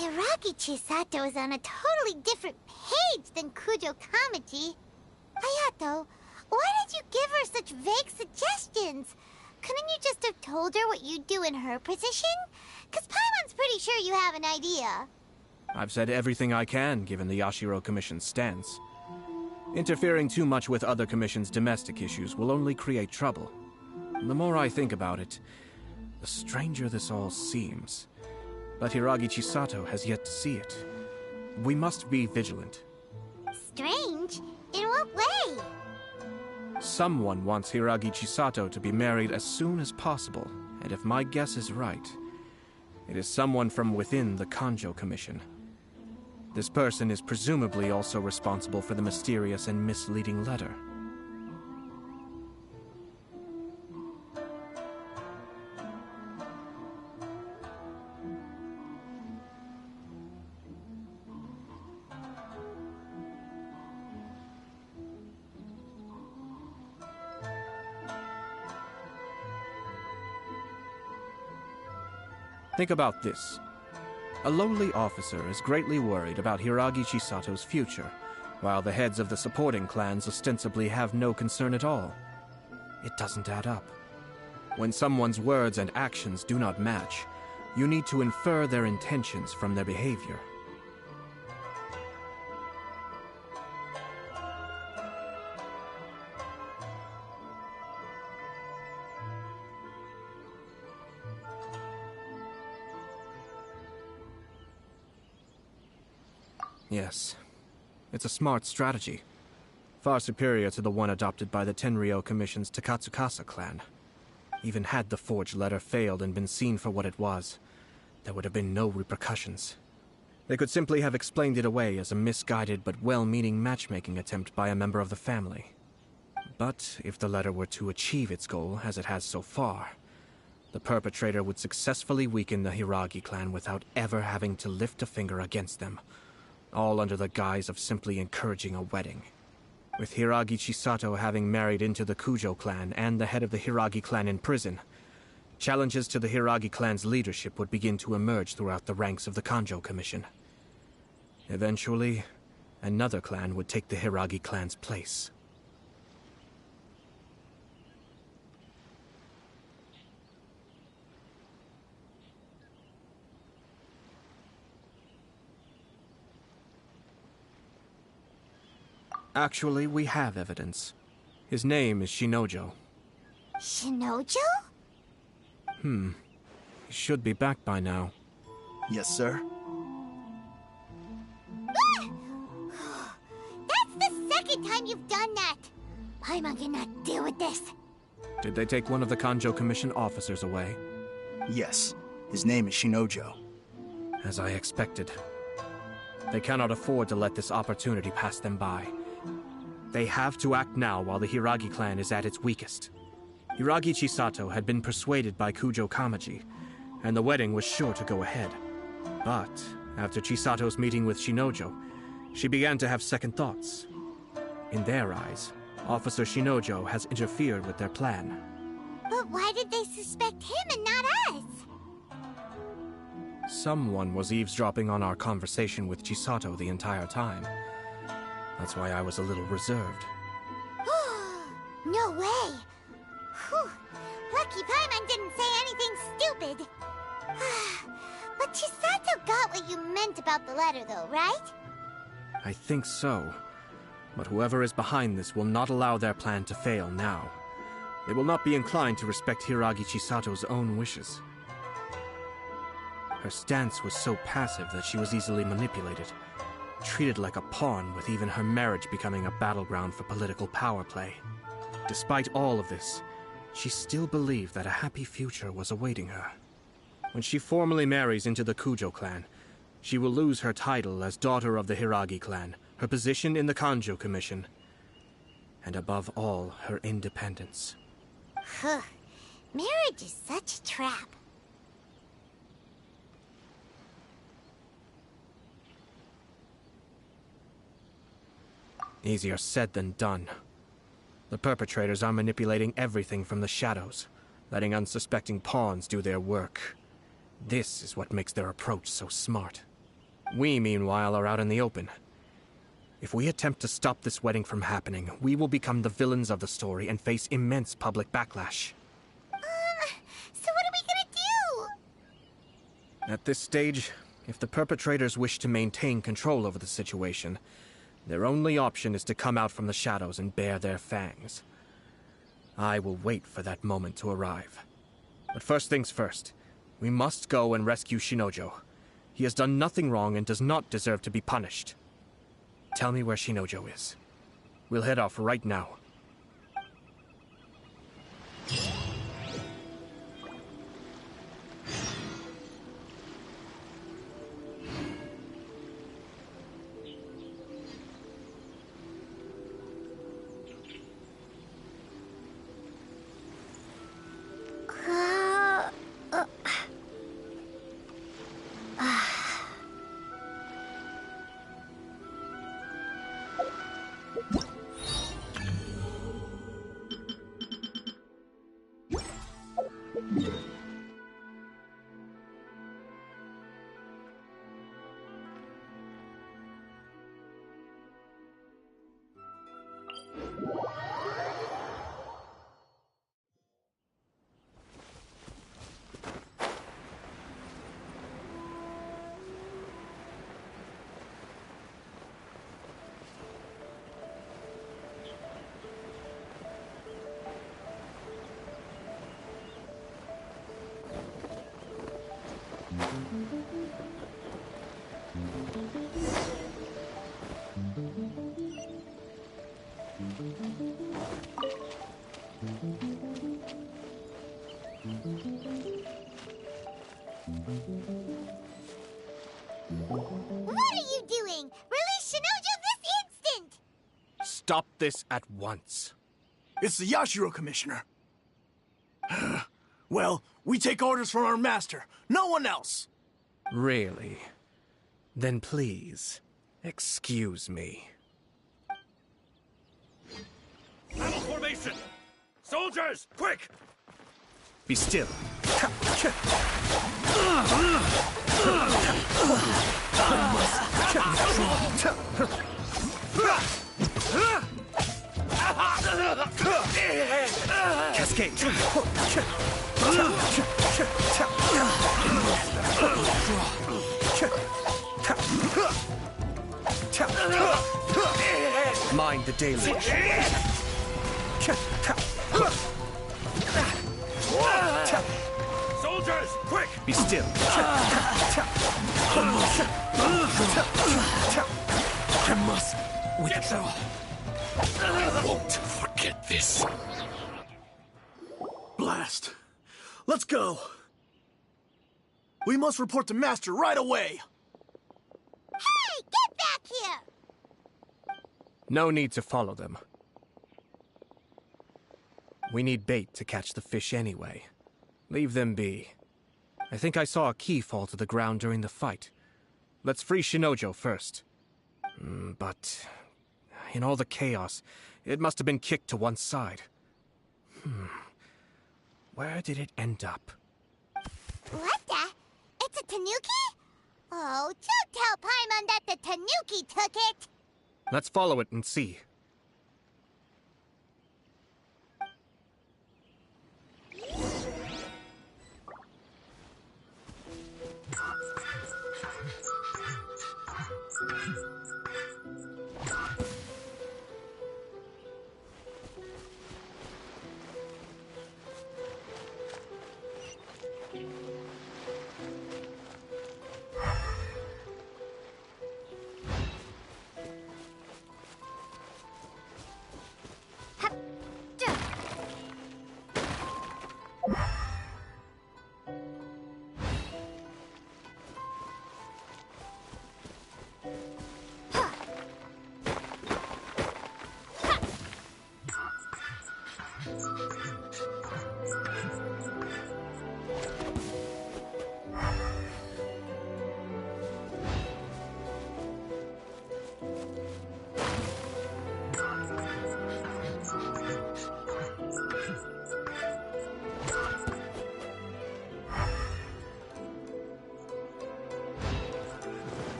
Hiragi Chisato is on a totally different page than Kujo Kamaji. Hayato, why did you give her such vague suggestions? Couldn't you just have told her what you'd do in her position? 'Cause Paimon's pretty sure you have an idea. I've said everything I can, given the Yashiro Commission's stance. Interfering too much with other commission's domestic issues will only create trouble. The more I think about it, the stranger this all seems. But Hiragi Chisato has yet to see it. We must be vigilant. Strange? In what way? Someone wants Hiragi Chisato to be married as soon as possible, and if my guess is right, it is someone from within the Kanjo Commission. This person is presumably also responsible for the mysterious and misleading letter. Think about this. A lowly officer is greatly worried about Hiragi Chisato's future, while the heads of the supporting clans ostensibly have no concern at all. It doesn't add up. When someone's words and actions do not match, you need to infer their intentions from their behavior. Yes, it's a smart strategy. Far superior to the one adopted by the Tenryou Commission's Takatsukasa clan. Even had the forged letter failed and been seen for what it was, there would have been no repercussions. They could simply have explained it away as a misguided but well-meaning matchmaking attempt by a member of the family. But if the letter were to achieve its goal, as it has so far, the perpetrator would successfully weaken the Hiragi clan without ever having to lift a finger against them. All under the guise of simply encouraging a wedding. With Hiragi Chisato having married into the Kujo clan and the head of the Hiragi clan in prison, challenges to the Hiragi clan's leadership would begin to emerge throughout the ranks of the Kanjo Commission. Eventually, another clan would take the Hiragi clan's place. Actually, we have evidence. His name is Shinojo. Shinojo? He should be back by now. Yes, sir. That's the second time you've done that! Paimon cannot deal with this. Did they take one of the Kanjo Commission officers away? Yes. His name is Shinojo. As I expected. They cannot afford to let this opportunity pass them by. They have to act now while the Hiragi clan is at its weakest. Hiragi Chisato had been persuaded by Kujo Kamaji, and the wedding was sure to go ahead. But after Chisato's meeting with Shinojo, she began to have second thoughts. In their eyes, Officer Shinojo has interfered with their plan. But why did they suspect him and not us? Someone was eavesdropping on our conversation with Chisato the entire time. That's why I was a little reserved. No way! Whew. Lucky Paimon didn't say anything stupid. But Chisato got what you meant about the letter though, right? I think so. But whoever is behind this will not allow their plan to fail now. They will not be inclined to respect Hiragi Chisato's own wishes. Her stance was so passive that she was easily manipulated. Treated like a pawn, with even her marriage becoming a battleground for political power play. Despite all of this, she still believed that a happy future was awaiting her. When she formally marries into the Kujo clan, she will lose her title as daughter of the Hiragi clan, her position in the Kanjo Commission, and above all, her independence. Huh. Marriage is such a trap. Easier said than done. The perpetrators are manipulating everything from the shadows, letting unsuspecting pawns do their work. This is what makes their approach so smart. We, meanwhile, are out in the open. If we attempt to stop this wedding from happening, we will become the villains of the story and face immense public backlash. So what are we gonna do? At this stage, if the perpetrators wish to maintain control over the situation, their only option is to come out from the shadows and bare their fangs. I will wait for that moment to arrive. But first things first, we must go and rescue Shinojo. He has done nothing wrong and does not deserve to be punished. Tell me where Shinojo is. We'll head off right now. What are you doing? Release Shinojo this instant! Stop this at once. It's the Yashiro Commissioner. Well, we take orders from our master. No one else. Really? Then please, excuse me. Battle formation! Soldiers, quick! Be still. Cascade. Mind the deluge. Soldiers, quick! Be still. I must withdraw. I won't forget this. Blast. Let's go. We must report to Master right away. Hey, get back here! No need to follow them. We need bait to catch the fish anyway. Leave them be. I think I saw a key fall to the ground during the fight. Let's free Shinojo first. But in all the chaos, it must have been kicked to one side. Where did it end up? What the? It's a tanuki? Oh, don't tell Paimon that the tanuki took it! Let's follow it and see.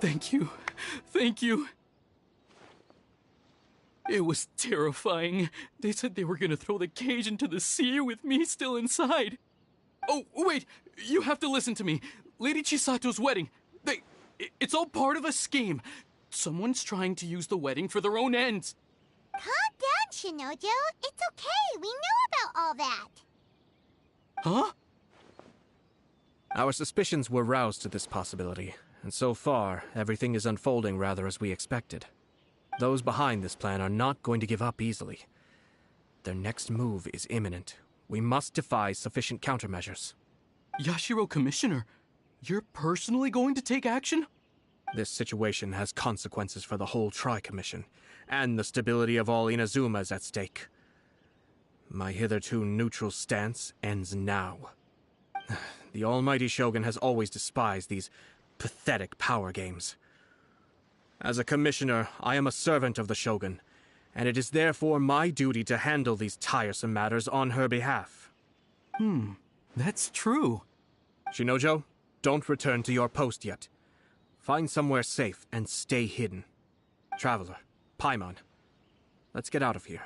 Thank you. Thank you. It was terrifying. They said they were gonna throw the cage into the sea with me still inside. Oh, wait! You have to listen to me. Lady Chisato's wedding. It's all part of a scheme. Someone's trying to use the wedding for their own ends. Calm down, Shinojo. It's okay. We know about all that. Huh? Our suspicions were roused to this possibility, and so far, everything is unfolding rather as we expected. Those behind this plan are not going to give up easily. Their next move is imminent. We must devise sufficient countermeasures. Yashiro Commissioner, you're personally going to take action? This situation has consequences for the whole Tri-Commission, and the stability of all Inazuma is at stake. My hitherto neutral stance ends now. The almighty Shogun has always despised these pathetic power games. As a commissioner, I am a servant of the Shogun, and it is therefore my duty to handle these tiresome matters on her behalf. That's true. Shinojo, don't return to your post yet. Find somewhere safe and stay hidden. Traveler, Paimon, let's get out of here.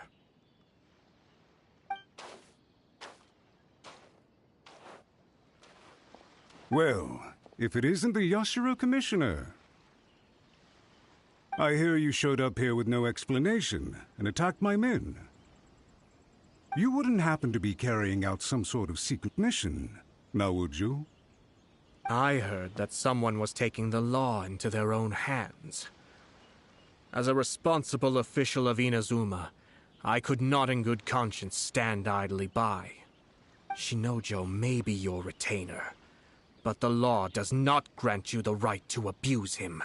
Well, if it isn't the Yashiro Commissioner. I hear you showed up here with no explanation and attacked my men. You wouldn't happen to be carrying out some sort of secret mission, now would you? I heard that someone was taking the law into their own hands. As a responsible official of Inazuma, I could not in good conscience stand idly by. Shinojo may be your retainer, but the law does not grant you the right to abuse him.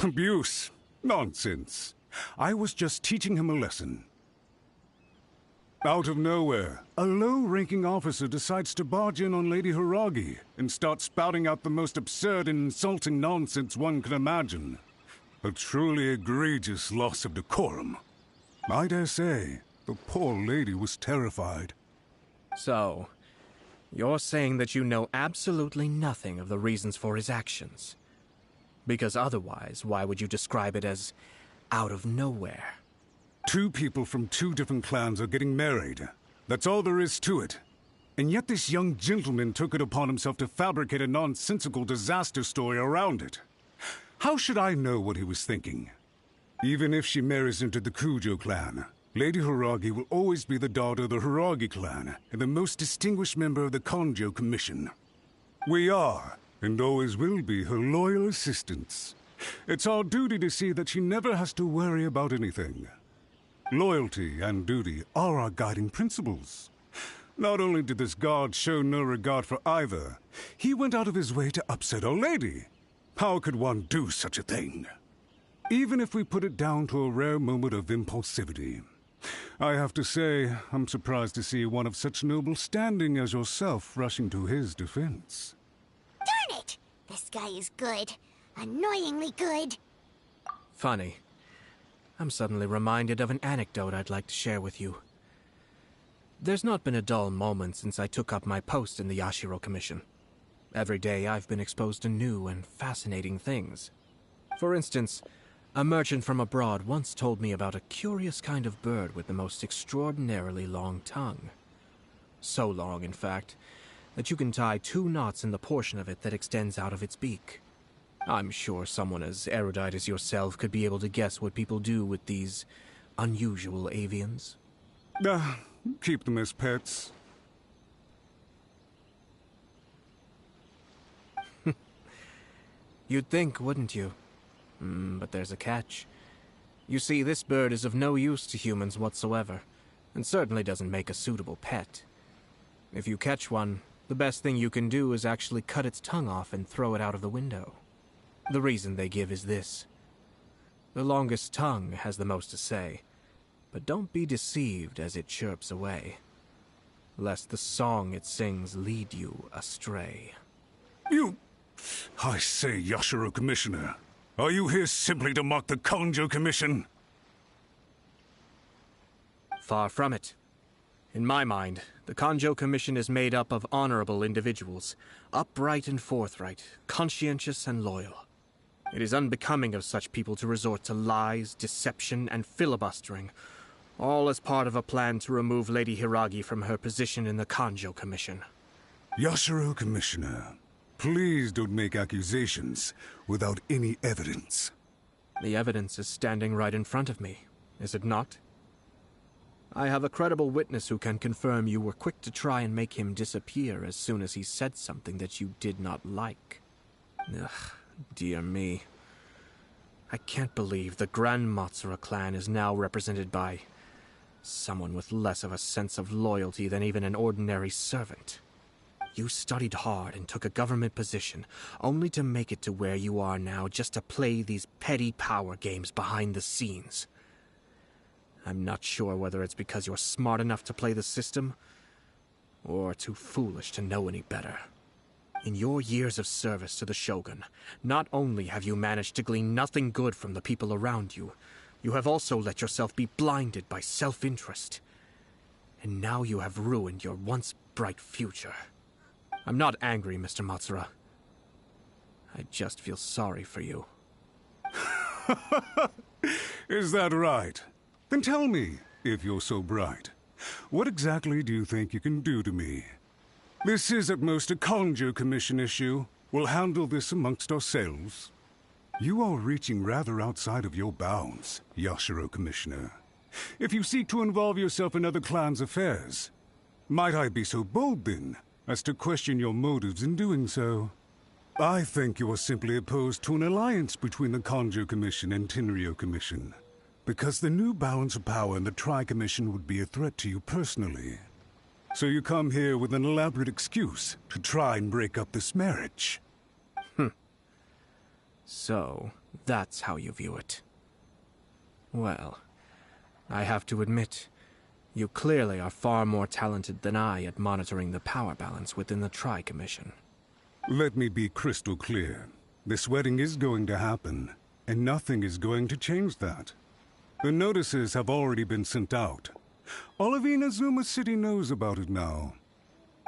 Abuse? Nonsense. I was just teaching him a lesson. Out of nowhere, a low-ranking officer decides to barge in on Lady Hiragi and start spouting out the most absurd and insulting nonsense one can imagine. A truly egregious loss of decorum. I dare say, the poor lady was terrified. So, you're saying that you know absolutely nothing of the reasons for his actions? Because otherwise, why would you describe it as out of nowhere? Two people from two different clans are getting married. That's all there is to it. And yet this young gentleman took it upon himself to fabricate a nonsensical disaster story around it. How should I know what he was thinking? Even if she marries into the Kujo clan, Lady Hiragi will always be the daughter of the Hiragi clan and the most distinguished member of the Konjo Commission. We are, and always will be, her loyal assistants. It's our duty to see that she never has to worry about anything. Loyalty and duty are our guiding principles. Not only did this guard show no regard for either, he went out of his way to upset our lady. How could one do such a thing? Even if we put it down to a rare moment of impulsivity. I have to say, I'm surprised to see one of such noble standing as yourself rushing to his defense. Darn it! This guy is good. Annoyingly good. Funny. I'm suddenly reminded of an anecdote I'd like to share with you. There's not been a dull moment since I took up my post in the Yashiro Commission. Every day I've been exposed to new and fascinating things. For instance, a merchant from abroad once told me about a curious kind of bird with the most extraordinarily long tongue. So long, in fact, that you can tie 2 knots in the portion of it that extends out of its beak. I'm sure someone as erudite as yourself could be able to guess what people do with these unusual avians. Keep them as pets. You'd think, wouldn't you? But there's a catch. You see, this bird is of no use to humans whatsoever, and certainly doesn't make a suitable pet. If you catch one, the best thing you can do is actually cut its tongue off and throw it out of the window. The reason they give is this. The longest tongue has the most to say, but don't be deceived as it chirps away, lest the song it sings lead you astray. I say, Yashiro Commissioner, are you here simply to mock the Kanjo Commission? Far from it. In my mind, the Kanjo Commission is made up of honorable individuals, upright and forthright, conscientious and loyal. It is unbecoming of such people to resort to lies, deception, and filibustering, all as part of a plan to remove Lady Hiragi from her position in the Kanjo Commission. Yashiro Commissioner, please don't make accusations without any evidence. The evidence is standing right in front of me, is it not? I have a credible witness who can confirm you were quick to try and make him disappear as soon as he said something that you did not like. Ugh, dear me. I can't believe the Grand Matsura clan is now represented by someone with less of a sense of loyalty than even an ordinary servant. You studied hard and took a government position, only to make it to where you are now just to play these petty power games behind the scenes. I'm not sure whether it's because you're smart enough to play the system, or too foolish to know any better. In your years of service to the Shogun, not only have you managed to glean nothing good from the people around you, you have also let yourself be blinded by self-interest. And now you have ruined your once bright future. I'm not angry, Mr. Matsura. I just feel sorry for you. Is that right? Then tell me, if you're so bright, what exactly do you think you can do to me? This is at most a Kanjo Commission issue. We'll handle this amongst ourselves. You are reaching rather outside of your bounds, Yashiro Commissioner. If you seek to involve yourself in other clans' affairs, might I be so bold, then, as to question your motives in doing so? I think you are simply opposed to an alliance between the Kanjo Commission and Tenryo Commission, because the new balance of power in the Tri-Commission would be a threat to you personally. So you come here with an elaborate excuse to try and break up this marriage. So, that's how you view it. Well, I have to admit, you clearly are far more talented than I at monitoring the power balance within the Tri-Commission. Let me be crystal clear. This wedding is going to happen, and nothing is going to change that. The notices have already been sent out. All of Inazuma City knows about it now.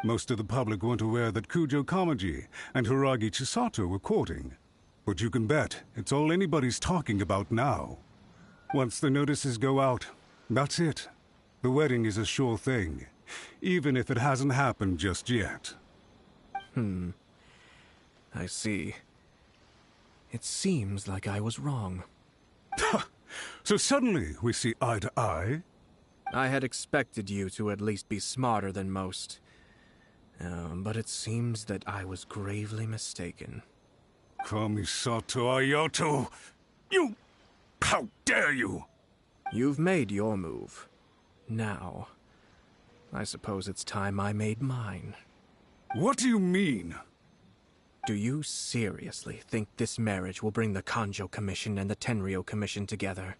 Most of the public weren't aware that Kujo Kamaji and Hiragi Chisato were courting. But you can bet it's all anybody's talking about now. Once the notices go out, that's it. The wedding is a sure thing, even if it hasn't happened just yet. I see. It seems like I was wrong. So suddenly we see eye to eye? I had expected you to at least be smarter than most. But it seems that I was gravely mistaken. Kamisato Ayato! You... How dare you! You've made your move. Now, I suppose it's time I made mine. What do you mean? Do you seriously think this marriage will bring the Kanjo Commission and the Tenryo Commission together?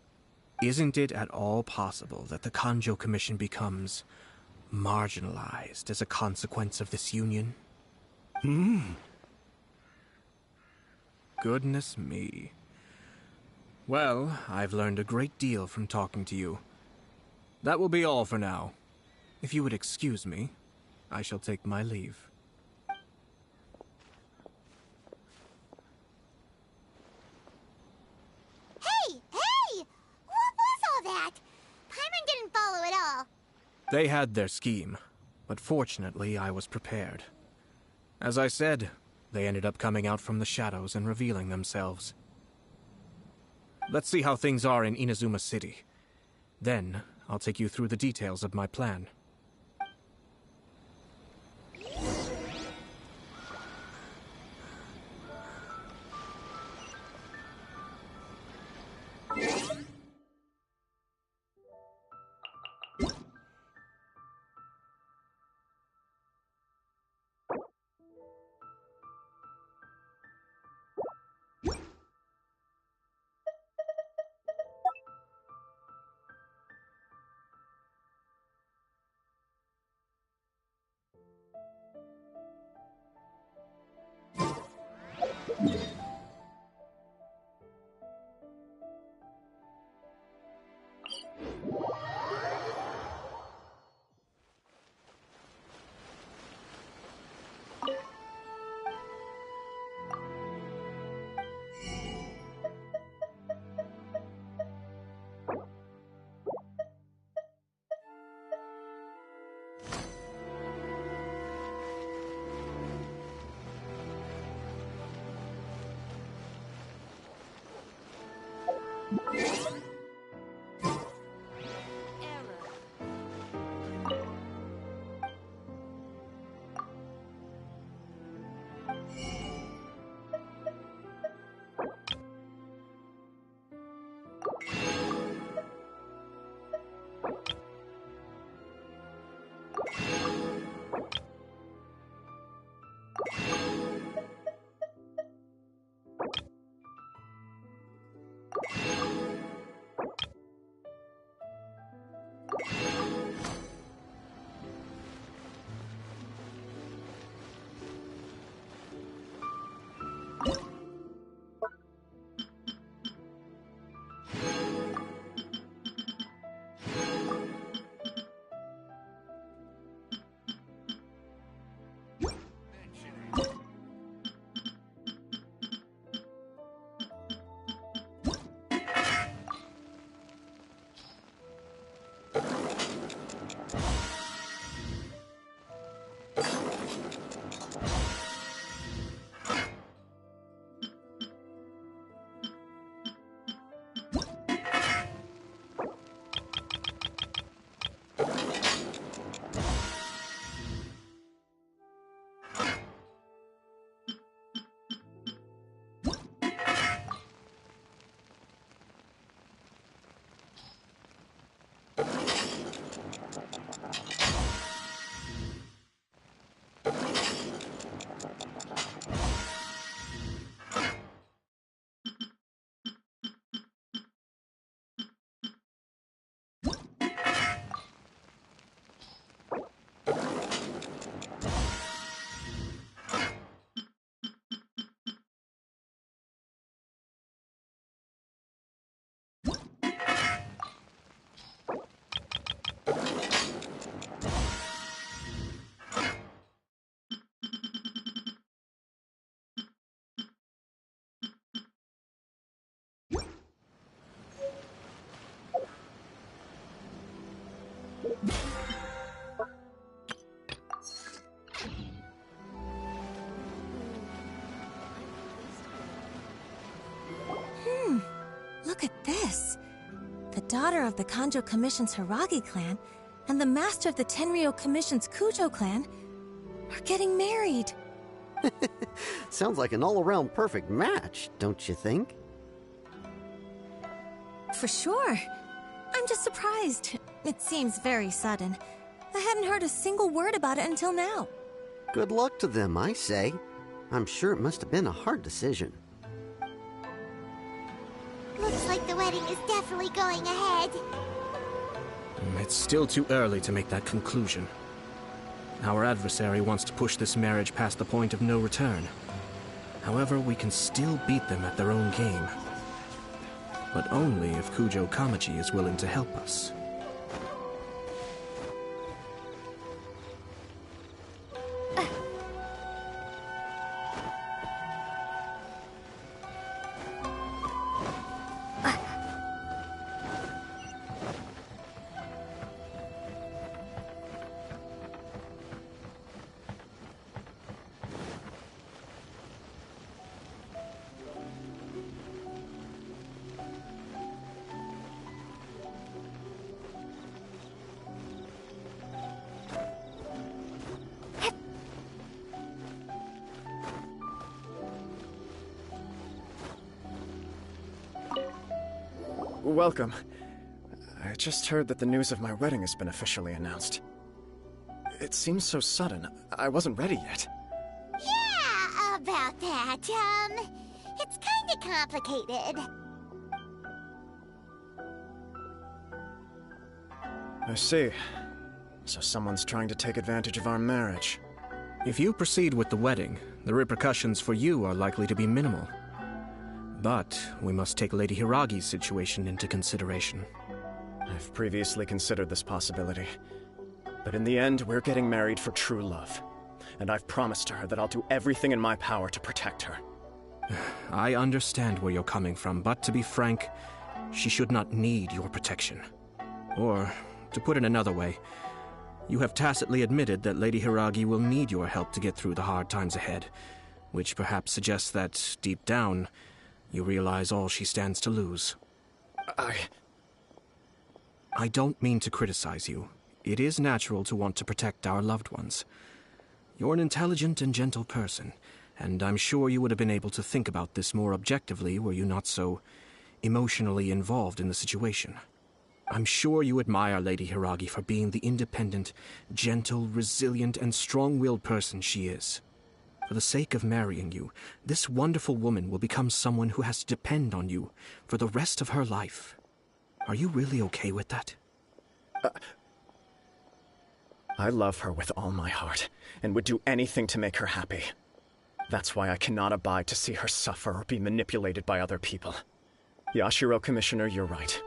Isn't it at all possible that the Kanjo Commission becomes marginalized as a consequence of this union? Goodness me. Well, I've learned a great deal from talking to you. That will be all for now. If you would excuse me, I shall take my leave. Hey! Hey! What was all that? Paimon didn't follow at all. They had their scheme, but fortunately I was prepared. As I said, they ended up coming out from the shadows and revealing themselves. Let's see how things are in Inazuma City. Then, I'll take you through the details of my plan. The daughter of the Kanjo Commission's Hiragi clan and the master of the Tenryou Commission's Kujo clan are getting married. Sounds like an all-around perfect match, don't you think? For sure. I'm just surprised. It seems very sudden. I hadn't heard a single word about it until now. Good luck to them, I say. I'm sure it must have been a hard decision. Looks like the wedding is definitely going ahead. It's still too early to make that conclusion. Our adversary wants to push this marriage past the point of no return. However, we can still beat them at their own game. But only if Kujo Kamachi is willing to help us. Welcome. I just heard that the news of my wedding has been officially announced. It seems so sudden. I wasn't ready yet. Yeah, about that. It's kinda complicated. I see. So someone's trying to take advantage of our marriage. If you proceed with the wedding, the repercussions for you are likely to be minimal. But we must take Lady Hiragi's situation into consideration. I've previously considered this possibility. But in the end, we're getting married for true love. And I've promised her that I'll do everything in my power to protect her. I understand where you're coming from, but to be frank, she should not need your protection. Or, to put it another way, you have tacitly admitted that Lady Hiragi will need your help to get through the hard times ahead, which perhaps suggests that, deep down, you realize all she stands to lose. I don't mean to criticize you. It is natural to want to protect our loved ones. You're an intelligent and gentle person, and I'm sure you would have been able to think about this more objectively were you not so emotionally involved in the situation. I'm sure you admire Lady Hiragi for being the independent, gentle, resilient, and strong-willed person she is. For the sake of marrying you, this wonderful woman will become someone who has to depend on you for the rest of her life. Are you really okay with that? I love her with all my heart, and would do anything to make her happy. That's why I cannot abide to see her suffer or be manipulated by other people. Yashiro Commissioner, you're right.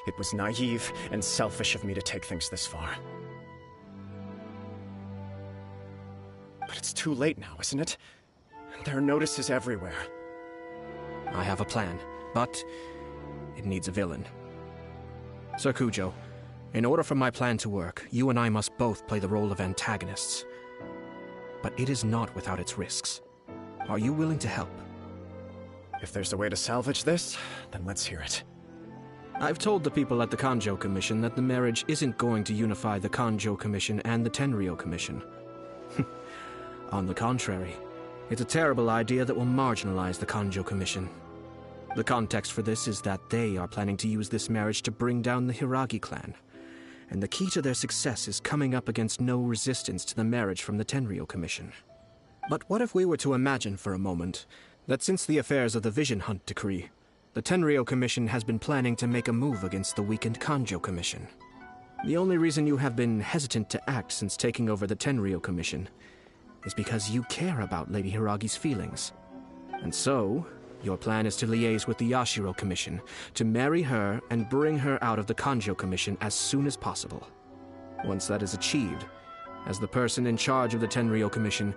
It was naive and selfish of me to take things this far. But it's too late now, isn't it? There are notices everywhere. I have a plan, but it needs a villain. Sir Kujo, in order for my plan to work, you and I must both play the role of antagonists. But it is not without its risks. Are you willing to help? If there's a way to salvage this, then let's hear it. I've told the people at the Kanjo Commission that the marriage isn't going to unify the Kanjo Commission and the Tenryou Commission. On the contrary, it's a terrible idea that will marginalize the Kanjo Commission. The context for this is that they are planning to use this marriage to bring down the Hiragi clan. And the key to their success is coming up against no resistance to the marriage from the Tenryou Commission. But what if we were to imagine for a moment that since the affairs of the Vision Hunt decree, the Tenryou Commission has been planning to make a move against the weakened Kanjo Commission? The only reason you have been hesitant to act since taking over the Tenryou Commission is because you care about Lady Hiragi's feelings. And so, your plan is to liaise with the Yashiro Commission, to marry her and bring her out of the Kanjo Commission as soon as possible. Once that is achieved, as the person in charge of the Tenryou Commission,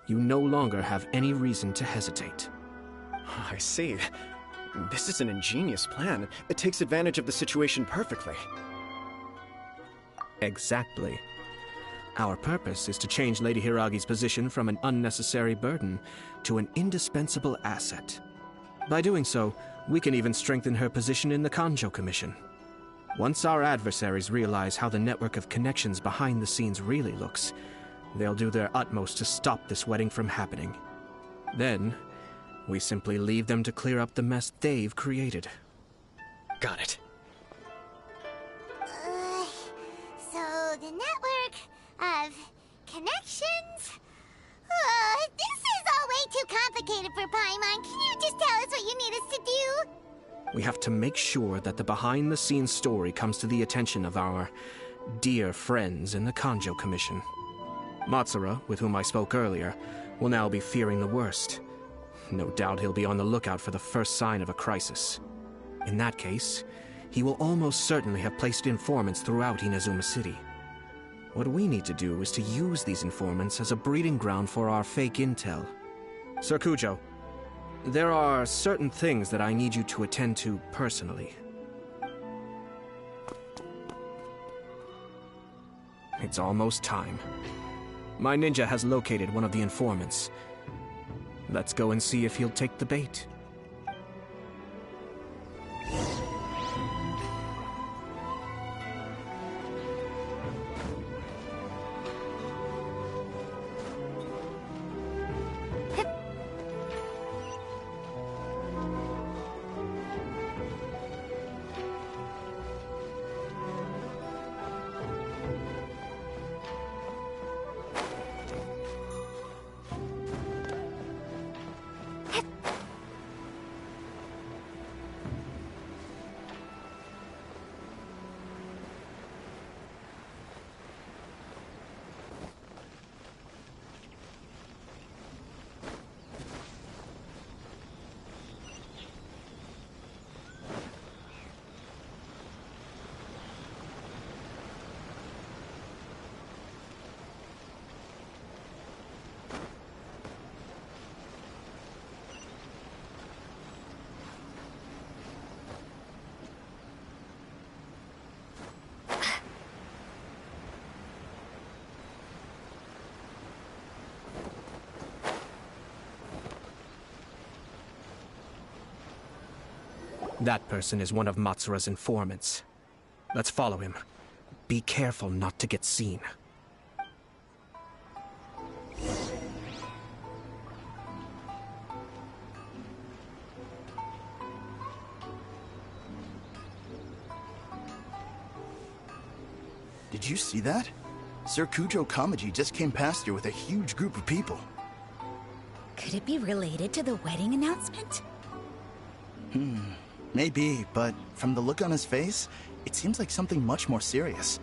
you no longer have any reason to hesitate. I see. This is an ingenious plan. It takes advantage of the situation perfectly. Exactly. Our purpose is to change Lady Hiragi's position from an unnecessary burden to an indispensable asset. By doing so, we can even strengthen her position in the Kanjo Commission. Once our adversaries realize how the network of connections behind the scenes really looks, they'll do their utmost to stop this wedding from happening. Then, we simply leave them to clear up the mess they've created. Got it. So the network of connections? This is all way too complicated for Paimon. Can you just tell us what you need us to do? We have to make sure that the behind-the-scenes story comes to the attention of our dear friends in the Kanjo Commission. Matsura, with whom I spoke earlier, will now be fearing the worst. No doubt he'll be on the lookout for the first sign of a crisis. In that case, he will almost certainly have placed informants throughout Inazuma City. What we need to do is to use these informants as a breeding ground for our fake intel. Sir Kujo, there are certain things that I need you to attend to personally. It's almost time. My ninja has located one of the informants. Let's go and see if he'll take the bait. That person is one of Matsura's informants. Let's follow him. Be careful not to get seen. Did you see that? Sir Kujo Kamaji just came past here with a huge group of people. Could it be related to the wedding announcement? Maybe, but from the look on his face, it seems like something much more serious.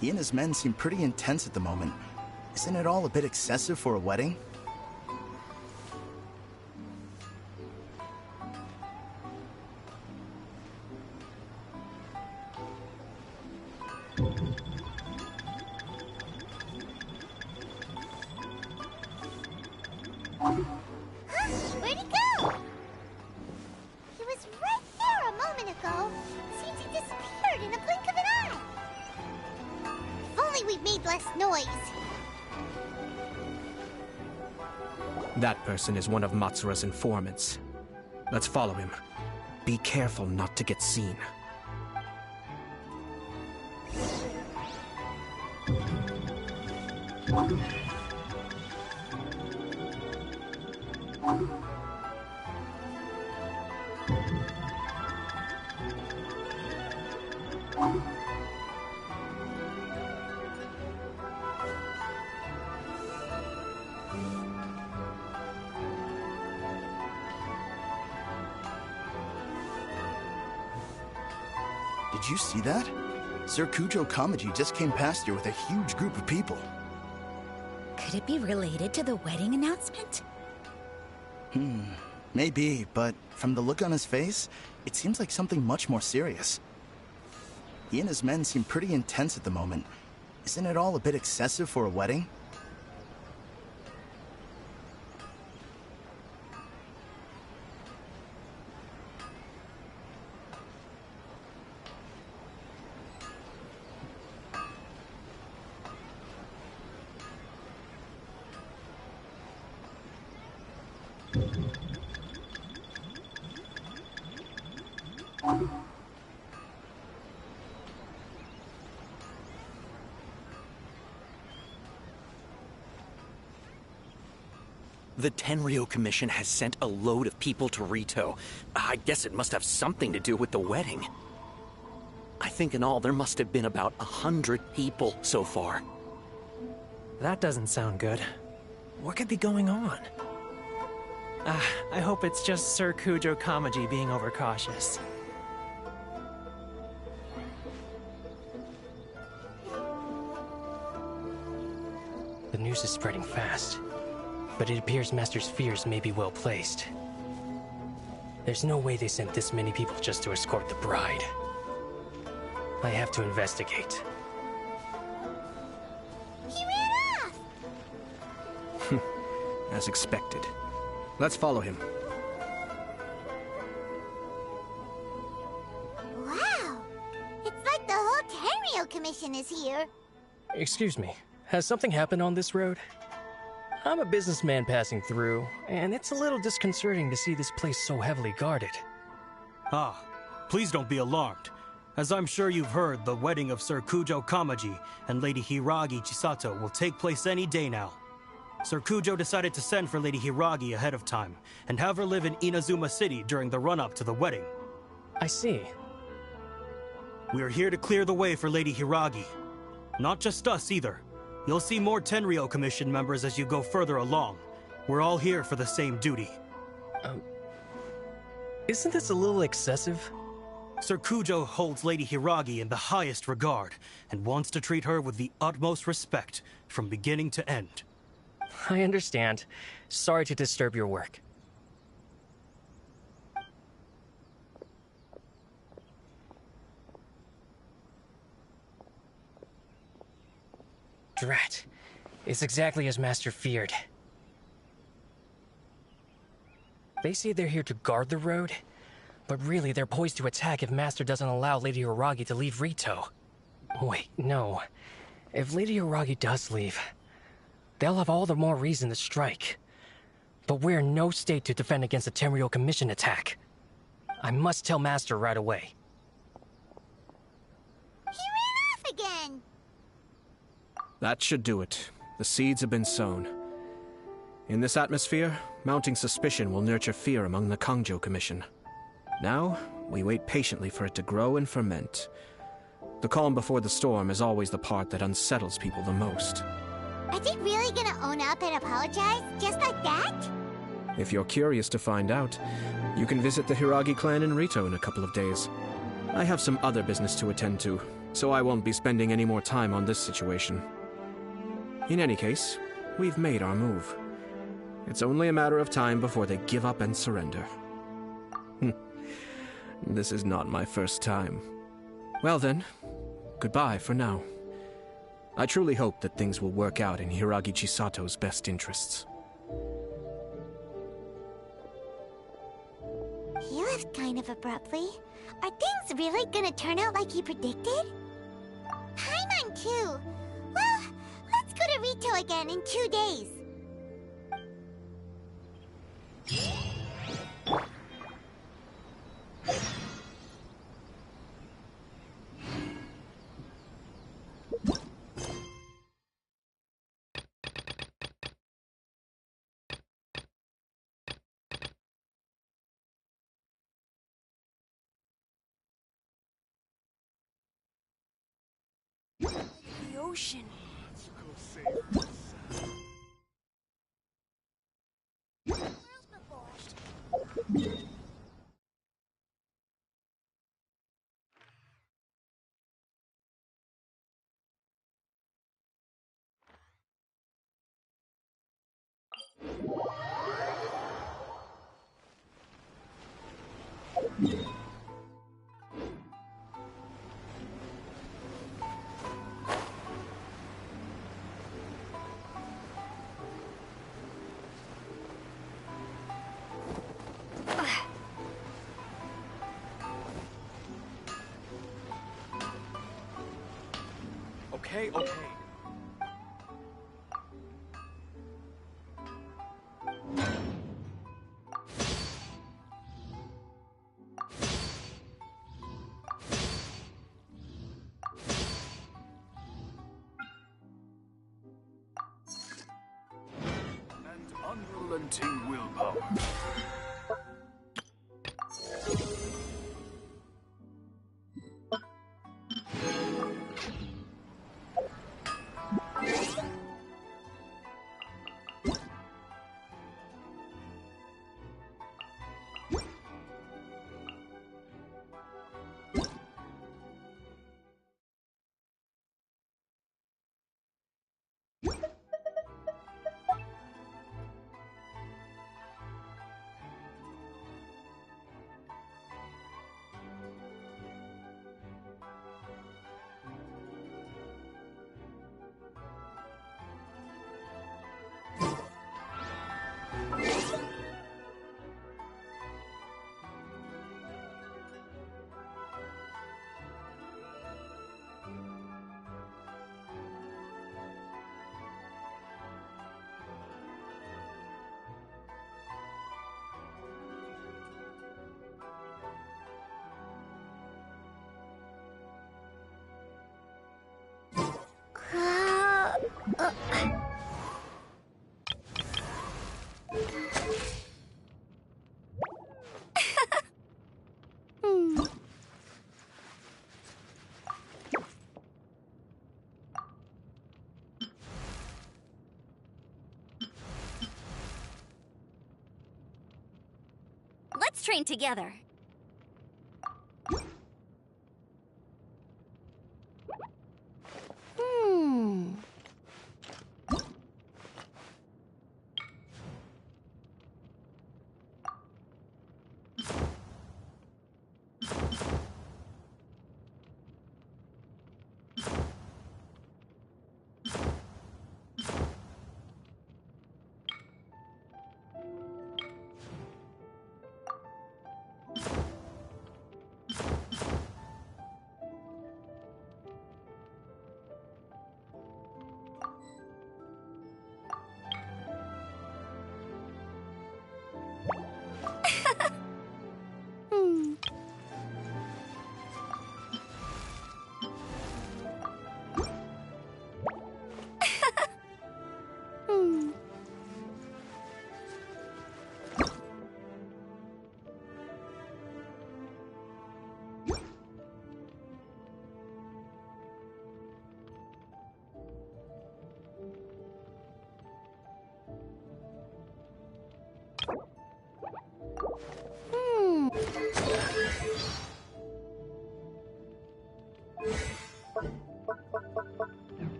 He and his men seem pretty intense at the moment. Isn't it all a bit excessive for a wedding? Where'd he go? He was right there a moment ago. Seems he disappeared in a blink of an eye. If only we'd made less noise. That person is one of Matsura's informants. Let's follow him. Be careful not to get seen. Did you see that? Sir Kujo Kamaji just came past here with a huge group of people. Could it be related to the wedding announcement? Maybe, but from the look on his face, it seems like something much more serious. He and his men seem pretty intense at the moment. Isn't it all a bit excessive for a wedding? The Tenryo Commission has sent a load of people to Rito. I guess it must have something to do with the wedding. I think in all there must have been about 100 people so far. That doesn't sound good. What could be going on? I hope it's just Sir Kujo Kamaji being overcautious. The news is spreading fast, but it appears Master's fears may be well placed. There's no way they sent this many people just to escort the bride. I have to investigate. He ran off! As expected. Let's follow him. Wow! It's like the whole Tenryo Commission is here. Excuse me, has something happened on this road? I'm a businessman passing through, and it's a little disconcerting to see this place so heavily guarded. Ah, please don't be alarmed. As I'm sure you've heard, the wedding of Sir Kujo Kamaji and Lady Hiragi Chisato will take place any day now. Sir Kujo decided to send for Lady Hiragi ahead of time, and have her live in Inazuma City during the run-up to the wedding. I see. We are here to clear the way for Lady Hiragi. Not just us, either. You'll see more Tenryo Commission members as you go further along. We're all here for the same duty. Isn't this a little excessive? Sir Kujo holds Lady Hiragi in the highest regard, and wants to treat her with the utmost respect, from beginning to end. I understand. Sorry to disturb your work. Drat. It's exactly as Master feared. They say they're here to guard the road, but really they're poised to attack if Master doesn't allow Lady Hiragi to leave Rito. Wait, no. If Lady Hiragi does leave, they'll have all the more reason to strike. But we're in no state to defend against a Tenryo Commission attack. I must tell Master right away. He ran off again! That should do it. The seeds have been sown. In this atmosphere, mounting suspicion will nurture fear among the Kangjo Commission. Now, we wait patiently for it to grow and ferment. The calm before the storm is always the part that unsettles people the most. Are they really gonna own up and apologize, just like that? If you're curious to find out, you can visit the Hiragi clan in Rito in a couple of days. I have some other business to attend to, so I won't be spending any more time on this situation. In any case, we've made our move. It's only a matter of time before they give up and surrender. This is not my first time. Well then, goodbye for now. I truly hope that things will work out in Hiragi Chisato's best interests. He left kind of abruptly. Are things really gonna turn out like he predicted? Paimon too. Well, let's go to Rito again in 2 days. The ocean. Okay. And unrelated unrelenting willpower. Let's train together.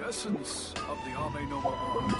The essence of the Ame Noma art.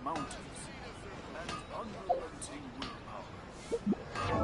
mountains and unrelenting willpower.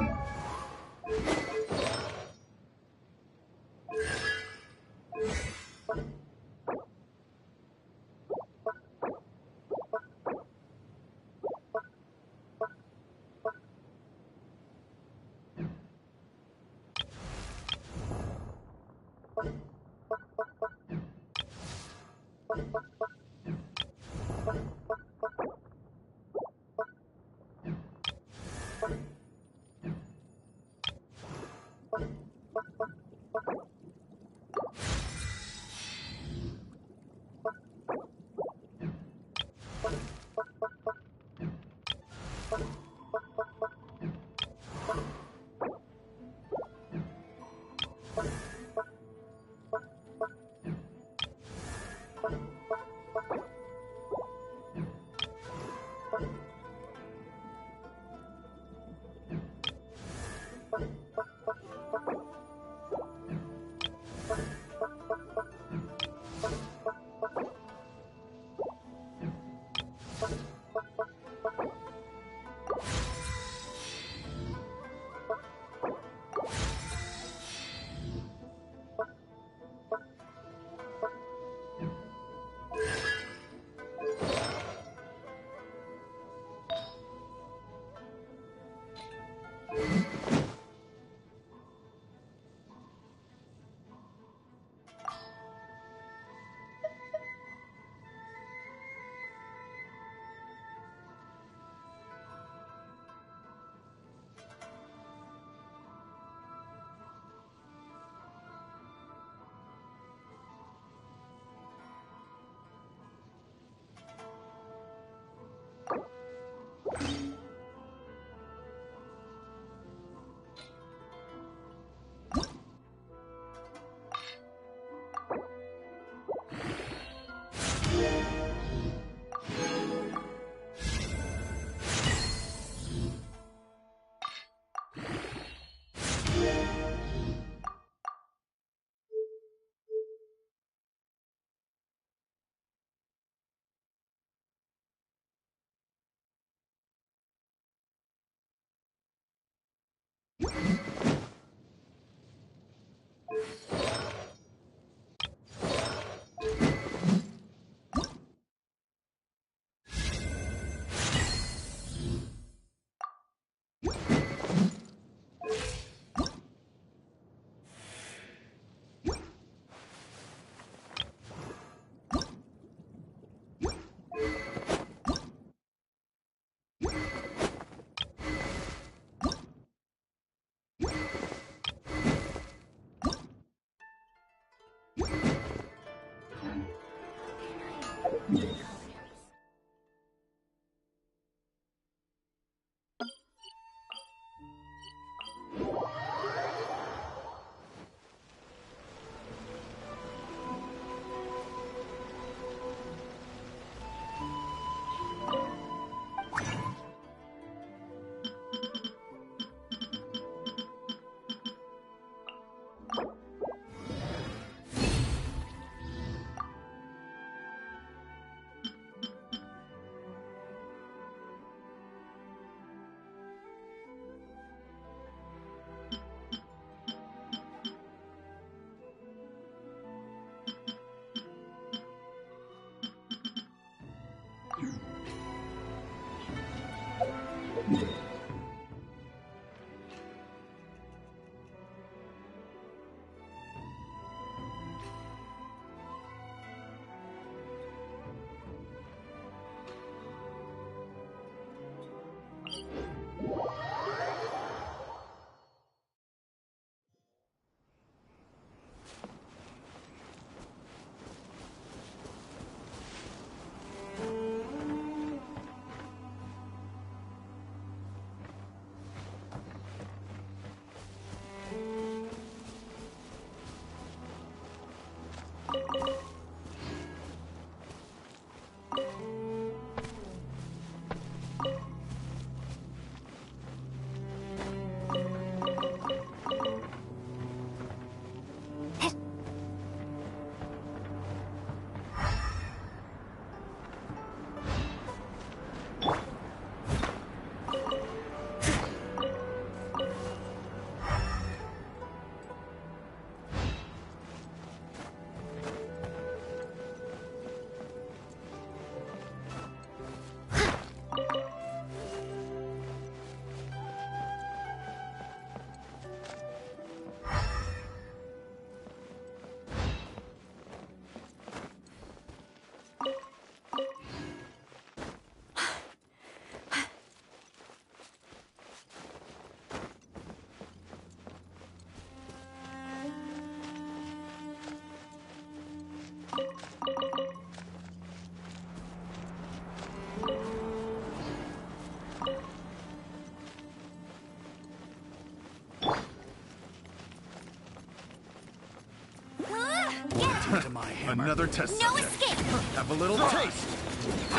into my hammer. Another test No subject. escape! Have a little taste.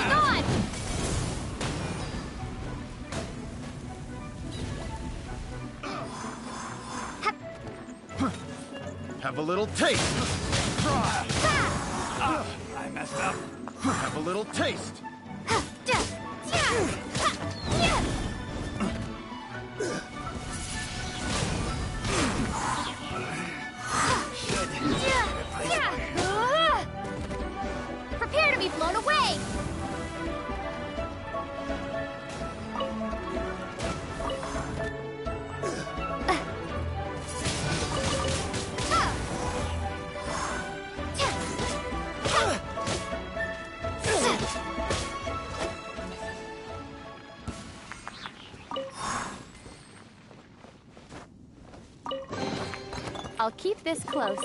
God! Have a little taste. I messed up. Have a little taste. Prepare to be blown away! I'll keep this close.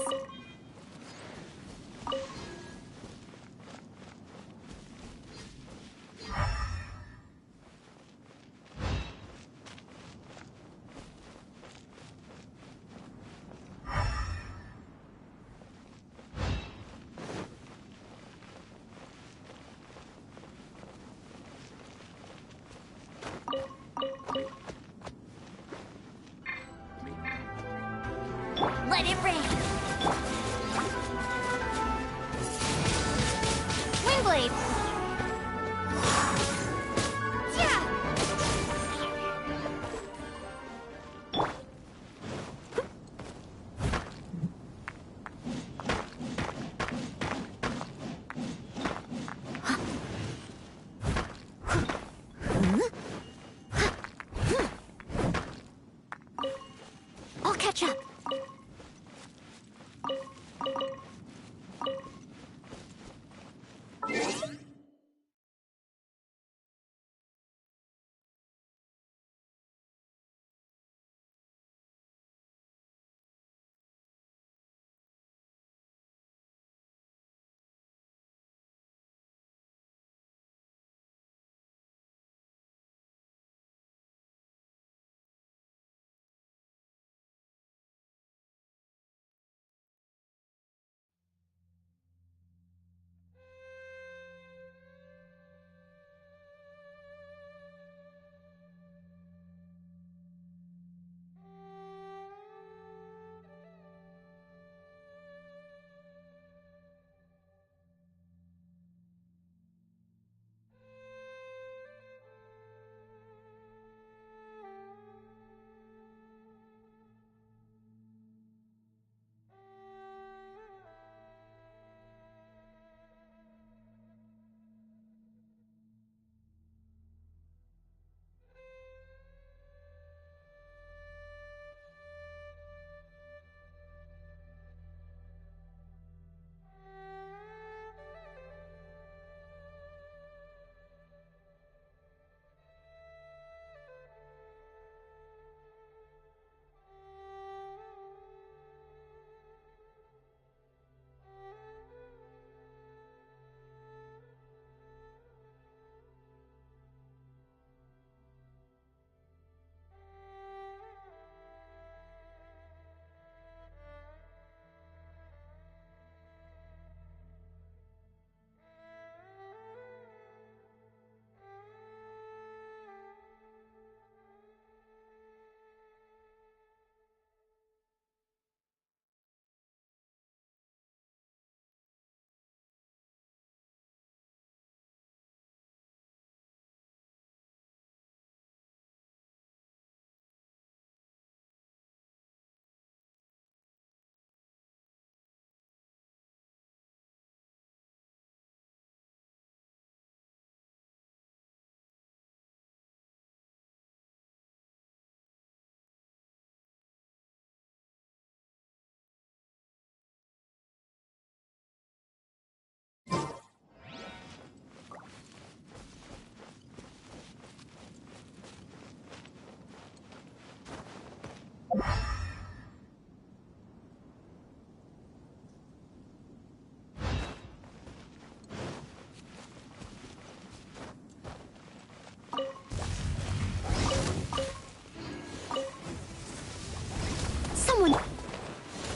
Let it rain! Windblade! Yeah! I'll catch up.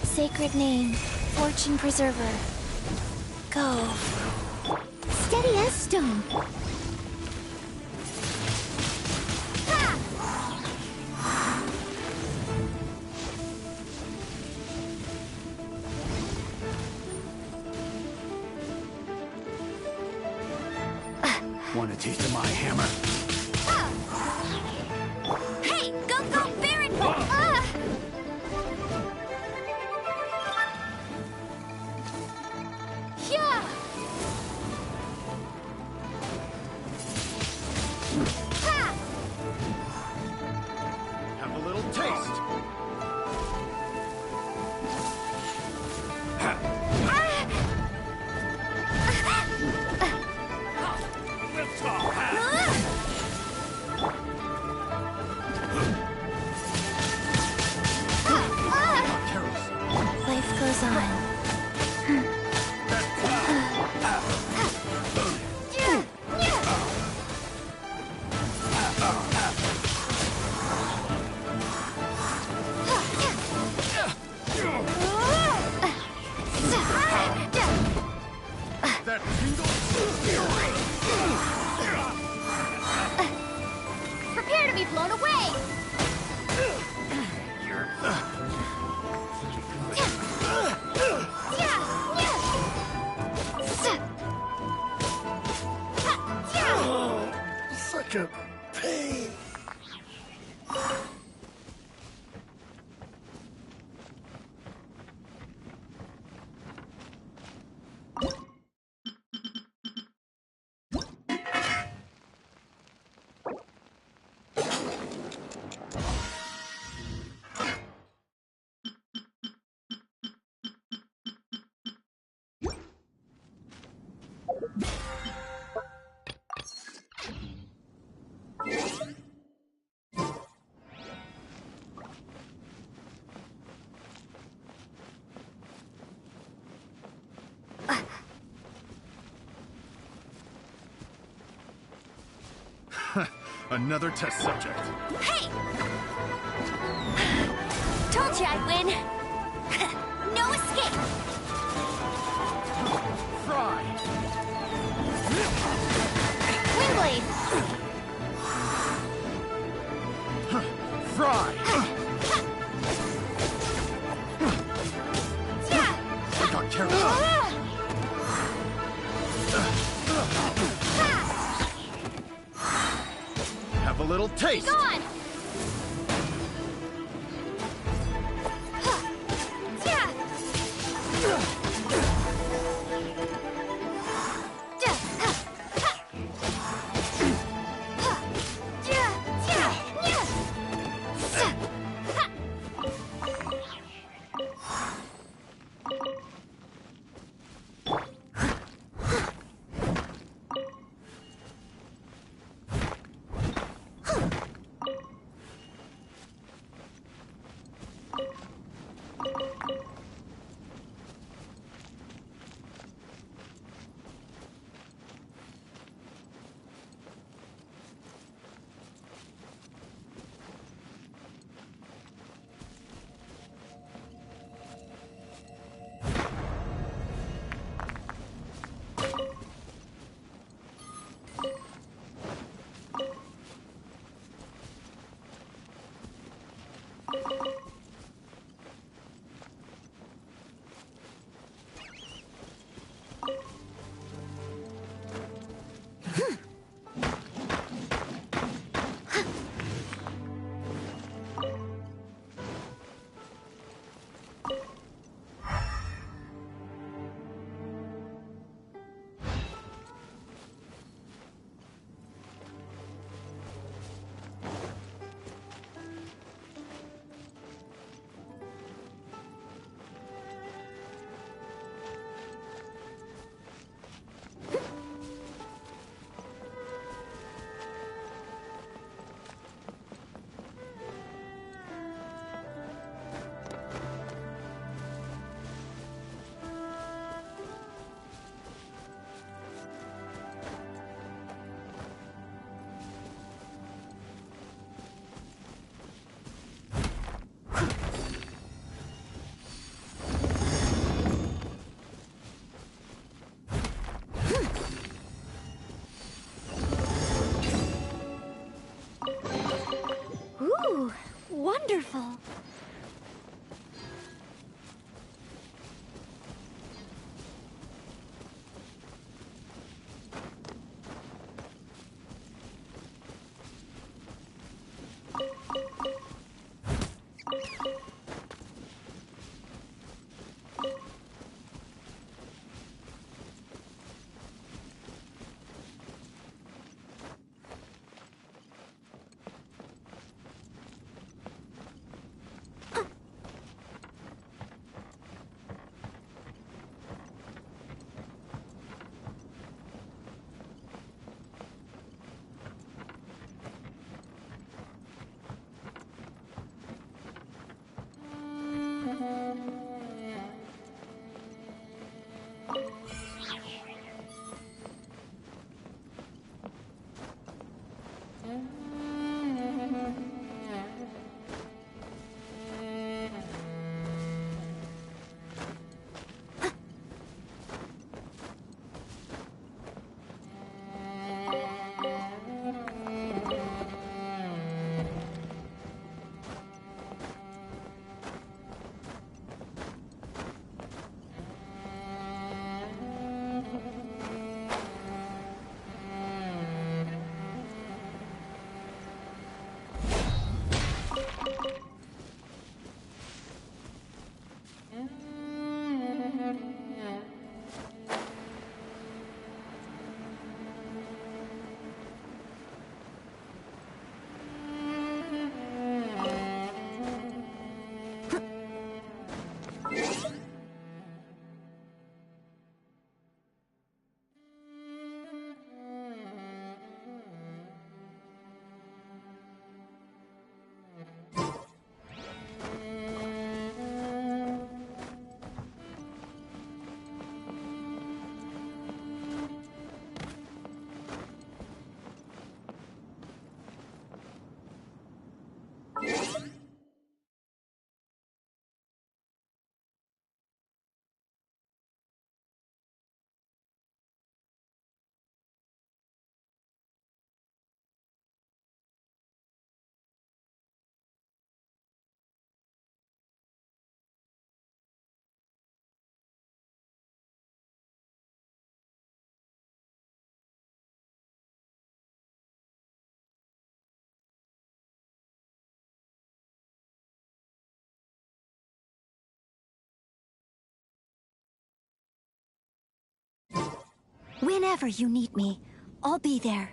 Sacred name, Fortune Preserver. go. Steady as stone. Want a taste of my hammer? Hey, go, Baron! Yeah! Have a little taste. Life goes on. That tingle fury. Prepare to be blown away! Such a pain. Another test subject. Hey! Told you I'd win. No escape. Fry. Windblade. Fry. I got carried away. Have a little taste. Gone. Ooh, wonderful. Whenever you need me, I'll be there.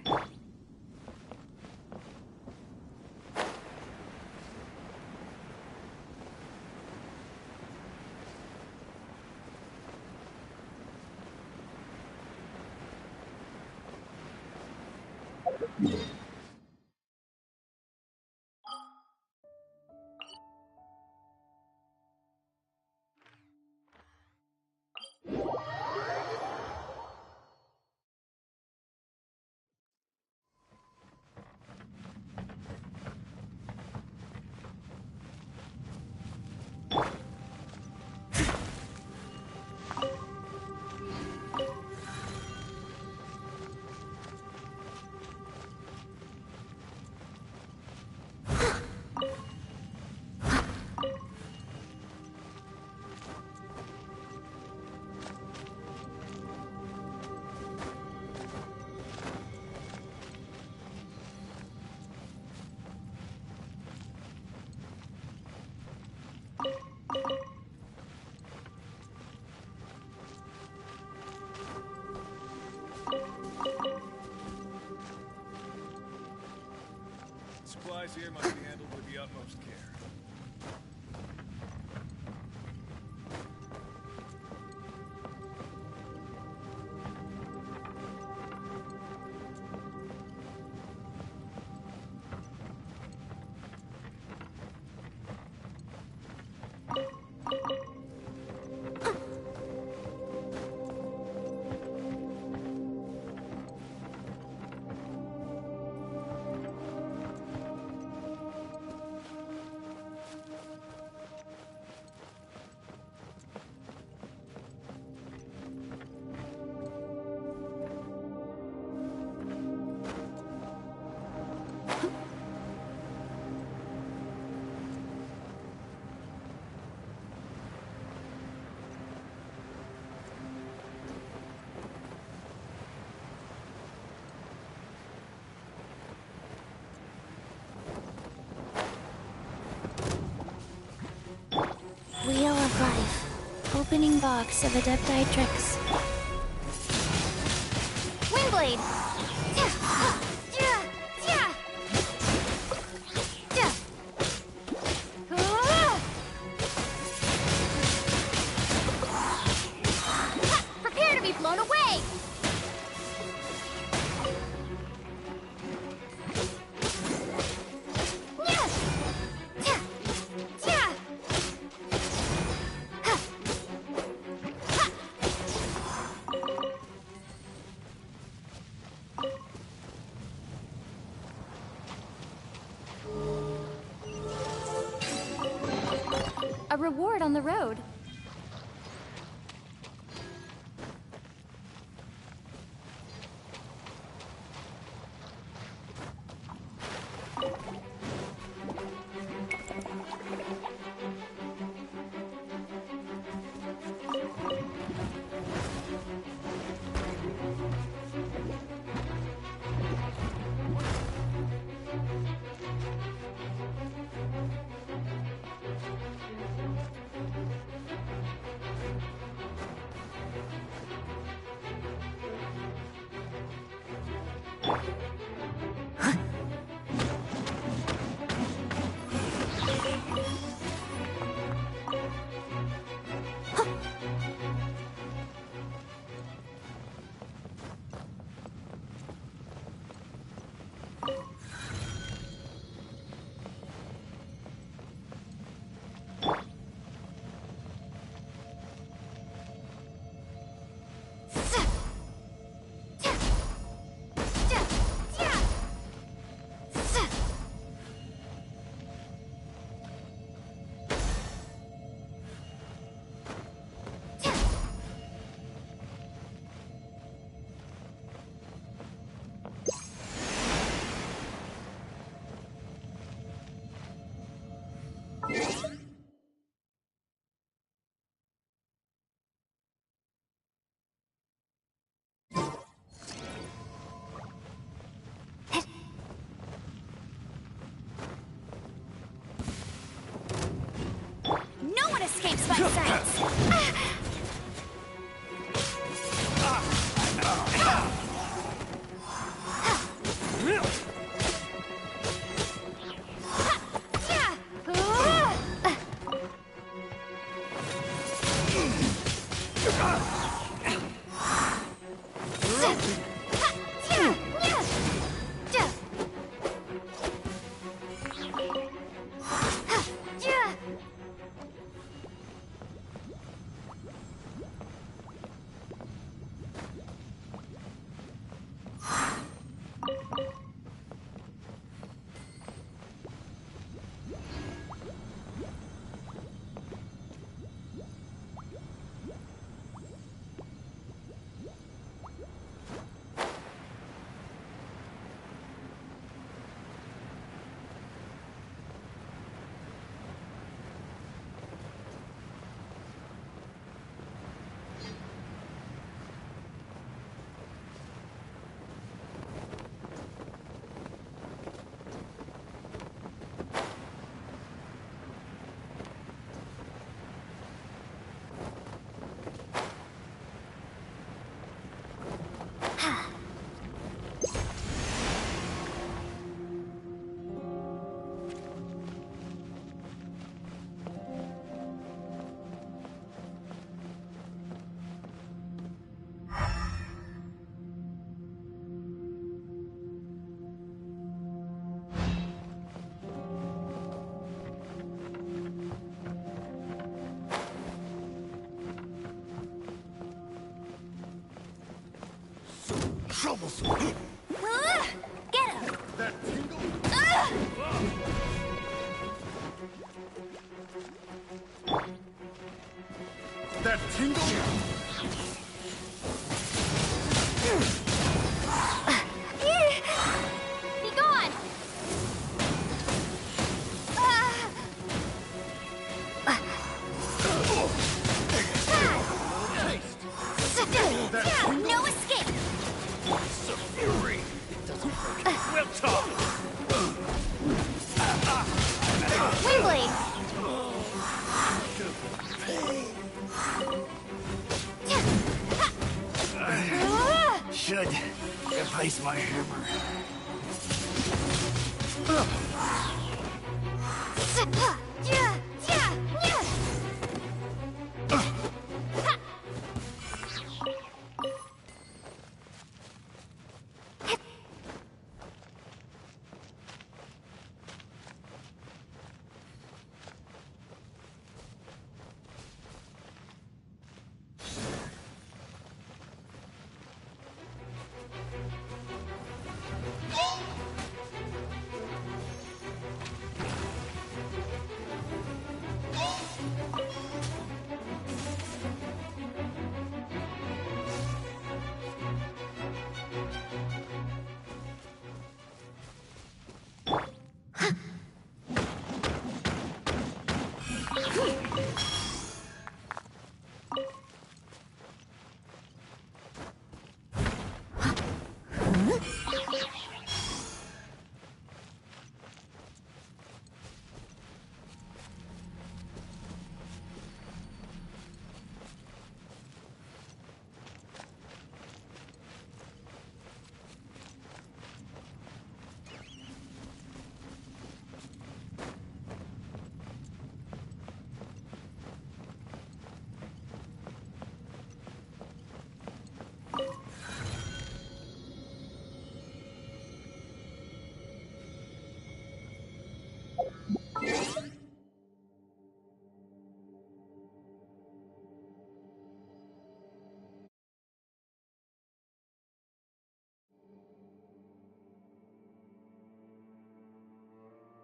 Supplies here must be handled with the utmost care. opening box of Adepti tricks. Windblade! Prepare to be blown away! A reward on the road. No one escapes my sights! Troublesome. Get him! That tingle? That tingle? Be gone! No escape! Fury! should replace my hammer.